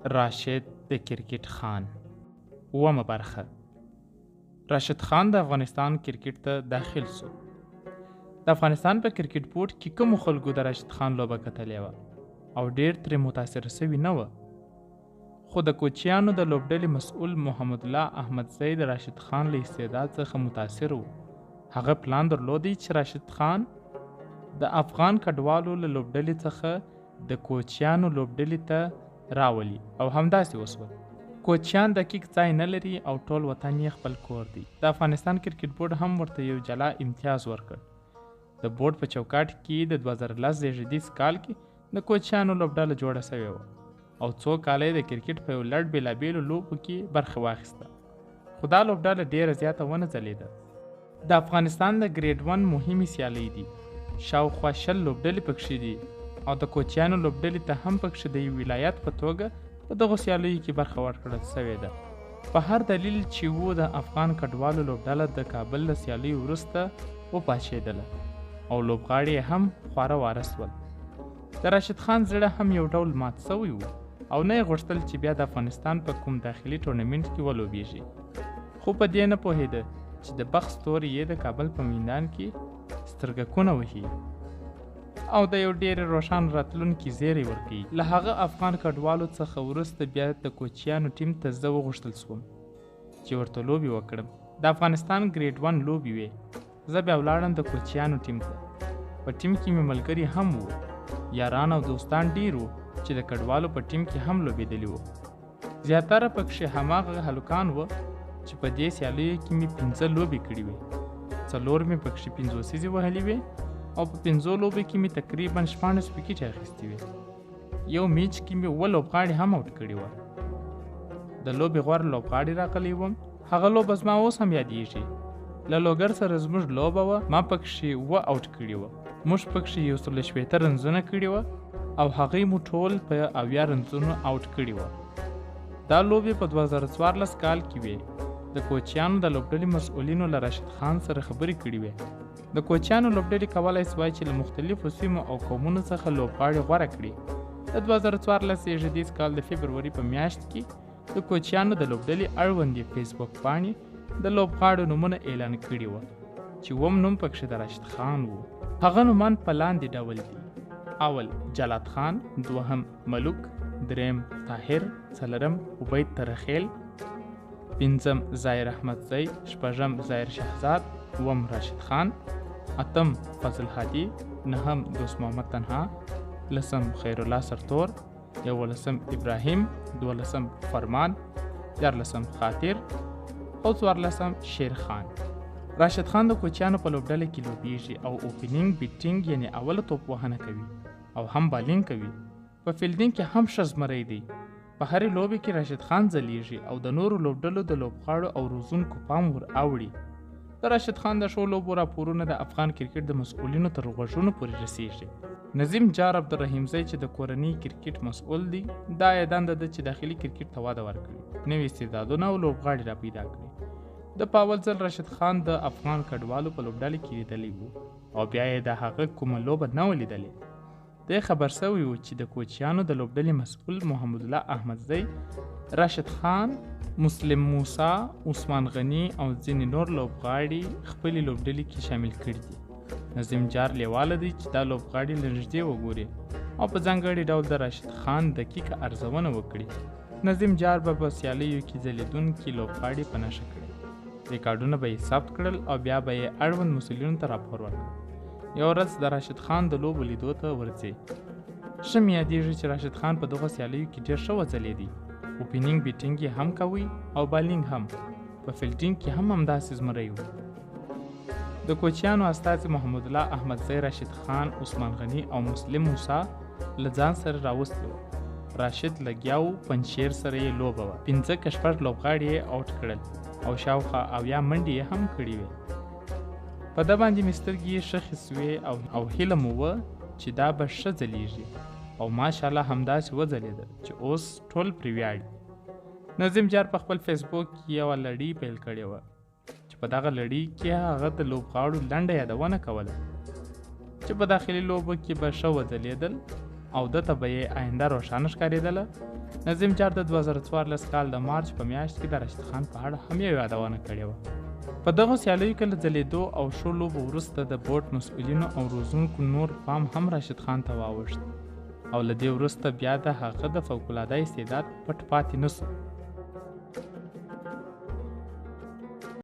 راشد د کرکټ خان. اومه برخه. راشد خان د افغانستان کرکټ ته داخل سو. د افغانستان په کرکټ بورډ کې کوم خلکو د راشد خان لوبه کتلې وه او ډیر ترې متاثر سوي نه وه، خو د کوچیانو د لوبډلې مسؤل محمد الله احمدزی د راشد خان له استعداد څخه متاثر و. هغه پلان درلودی چې راشد خان د افغان کډوالو له لوبډلې څخه د کوچیانو لوبډلې ته راولي او همداسې وسول. کوچیان دقیق ځای نه لري او ټول وطن یې خپل کور دی. د افغانستان کرکټ بورډ هم ورته یو جلا امتیاز ورکړ. د بورډ په چوکاټ کې د 2010 زیږدیز کال کې د کوچیانو لوبډله جوړه سوې وه او څو کاله یې د کرکټ په یو لړ بېلابېلو لوبو کې برخه واخیسته، خو دا لوبډله ډېره زیاته ونه ځلېده. د افغانستان د ګریډ 1 مهمې سیالۍ دي، شاوخوا 20 لوبډلې پکښې دي او د کوچیانو لوبډلې ته هم پکښې د یو ولایت په توګه په دغو سیالیو کې برخه ورکړل سوې ده. په هر دلیل چې و د افغان کډوالو لوبډله د کابل له سیالیو وروسته وپاڅېدله او لوبغاړي یې هم خواره واره سول. د راشد خان زړه هم یو ډول مات سوی و او نه یې غوښتل چې بیا د افغانستان په کوم داخلي ټورنمنټ کې ولوبېږي، خو په دې نه پوهېده چې د بخت ستوری یې د کابل په میدان کې سترګکونه وهي او د یو ډېر روښان راتلونکي زیری ورکوي. له هغه افغان کډوالو څخه وروسته بیا د کوچیانو ټیم ته زه وغوښتل سوم چې ورته لوبې وکړم. د افغانستان ګریډ 1 لوبې وې. زه بیا ولاړم د کوچیانو ټیم ته. په ټیم کې مې ملګري هم وو، یاران او دوستان ډېر وو چې د کډوالو په ټیم کې هم لوبېدلي وو. زیاتره پکښې هماغه هلکان وو چې په دې سیالیو کې مې 15 لوبې کړې وې. 4 مې پکښې 50 سیزې وهلې وې او په 15 لوبې کې مې تقریبا 14 وکټې اخیستې وې. یو میچ کې مې 7 لوبغاړي هم آوټ کړي وه. د لوبې غوره لوبغاړي راغلی وم. هغه لوبه زما اوس هم یادېږي. له لوګر سره زموږ لوبه وه، ما پکښې 7 آوټ کړي وه. موږ پکښې 160 رنزونه کړي وه او هغوی مو ټول په 70 رنزونو آوټ کړي وه. دا لوبې په 2014 کال کې وې. د کوچیانو د لوبډلې مسؤلینو له راشد خان سره خبرې کړې وې. د کوچیانو لوبډلې کولای سوای چې له مختلفو سیمو او قومونو څخه لوبغاړي غوره کړي. د 2014 زیږدیز کال د فبروري په میاشت کې د کوچیانو د لوبډلې اړوندې فیسبوک پاڼې د لوبغاړو نومونه اعلان کړي وو چې وم نوم پکښې د راشد خان وو. هغه نومان په لاندې ډول دي: اول جلات خان، دوهم ملوک، دریم طاهر، څلورم عبید ترخیل، پنځم ظاهر احمدزی، شپږم ظاهر شهزاد، اووم راشد خان، اتم فضل هادي، نهم دوست محمد تنها، لسم خیرالله سرتور، یولسم ابراهیم، دولسم فرمان، دیارلسم خاطر او څوارلسم شیر خان. راشد خان د کوچیانو په لوبډله کې لوبیږي او اوپننګ بیټینګ یعنی اوله توپ وهنه کوي او هم بالینګ کوي. په فیلډینګ کې هم ښه زمری دی. په هرې لوبې کې راشد خان ځلیږي او د نورو لوبډلو د لوبغاړو او روزونکو پام ور اوړي. د راشد خان د ښو لوبو راپورونه د افغان کرکټ د مسؤلینو تر غوږونو پورې رسیږي. نظیم جار عبدالرحیمزی چې د کورنۍ کرکټ مسؤل دی، دا یې دنده ده چې داخلي کرکټ ته وده ورکړي، نوي استعدادونه او لوبغاړي را پیدا کړي. د په اول ځل راشد خان د افغان کډوالو په لوبډله کې لیدلی و او بیا یې د هغه کومه لوبه نه وه لیدلې. دی خبر سوی و چې د کوچیانو د لوبډلې مسؤل محمد الله احمدزی راشد خان، مسلم موسی، عثمان غنی او ځینې نور لوبغاړي خپلې لوبډلې کې شامل کړي دي. نظیم جار لیواله دی چې دا لوبغاړي له نږدې وګوري او په ځانګړي ډول د راشد خان دقیقه ارزونه وکړي. نظیم جار به په سیالیو کې ځلیدونکي لوبغاړي په نښه کړي. ریکارډونه به یې ثبت کړل او بیا به یې اړوند مسؤلینو ته راپور ورکړ. یو ورځ د راشد خان د لوبو لیدو ته ورځي. ښه مې یادېږي چې راشد خان په دغو سیالیو کې ډېر ښه وځلیدی. اوپننګ بیټینګ یې هم کوي او بالینګ هم. په فیلډینګ کې هم همداسې زمری و. د کوچیانو استازي محمد الله احمدزی راشد خان، عثمان غنی او مسلم موسی له ځان سره راوستي وو. راشد لګیا و، پنجشیر سره یې لوبه وه. 15 که 6 لوبغاړي یې آوټ کړل او شاوخوا 70 منډې یې هم کړې وې. په ده باندې مې سترګې ښخې سوې او هیله مو وه چې دا به ښه ځلیږي او ماشاءالله همداسې وځلیده چې اوس ټول پرې ویاړي. نظیم جار په خپل فیسبوک کې یوه لړۍ پیل کړې وه چې په دغه لړۍ کې هغه د لوبغاړو لنډه یادونه کوله چې په داخلي لوبو کې به ښه وځلیدل او ده ته به یې آینده روښانه ښکارېدله نظیم جار د 2014 کال د مارچ په میاشت کې د راشد خان په اړه هم یو یادونه کړې وه. په دغو سیالیو کې له ځلیدو او ښو لوبو وروسته د بورډ مسؤلینو او روزونکو نور پام هم راشد خان ته واوښت او له دې وروسته بیا د هغه د فوق‌العاده استعداد پټ پاتې نه سو.